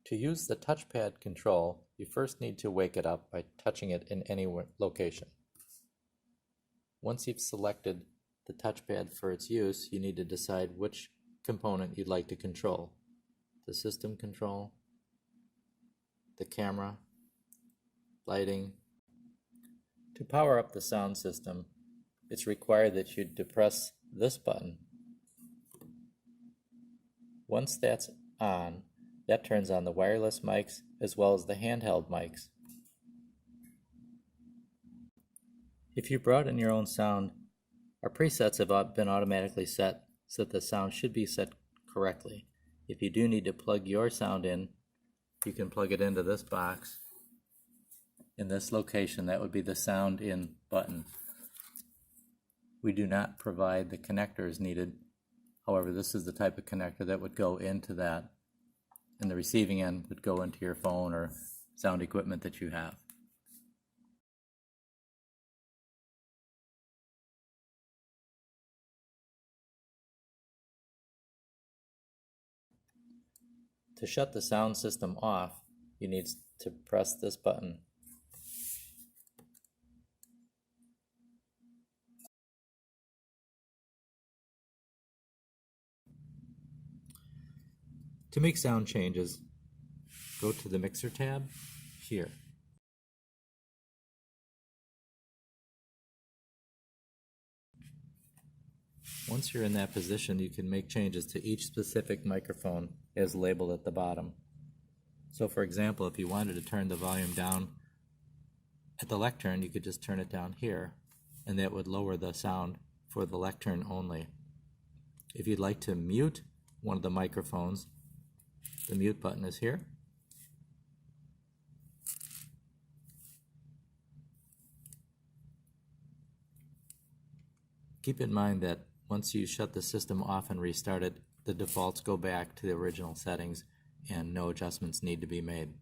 To use the touchpad control, you first need to wake it up by touching it in any location. Once you've selected the touchpad for its use, you need to decide which component you'd like to control. The system control, the camera, lighting. To power up the sound system, it's required that you depress this button. Once that's on, that turns on the wireless mics as well as the handheld mics. If you brought in your own sound, our presets have been automatically set so that the sound should be set correctly. If you do need to plug your sound in, you can plug it into this box. In this location, that would be the sound in button. We do not provide the connectors needed. However, this is the type of connector that would go into that, and the receiving end would go into your phone or sound equipment that you have. To shut the sound system off, you need to press this button. To make sound changes, go to the Mixer tab here. Once you're in that position, you can make changes to each specific microphone as labeled at the bottom. So for example, if you wanted to turn the volume down at the lectern, you could just turn it down here, and that would lower the sound for the lectern only. If you'd like to mute one of the microphones, the mute button is here. Keep in mind that once you shut the system off and restart it, the defaults go back to the original settings and no adjustments need to be made.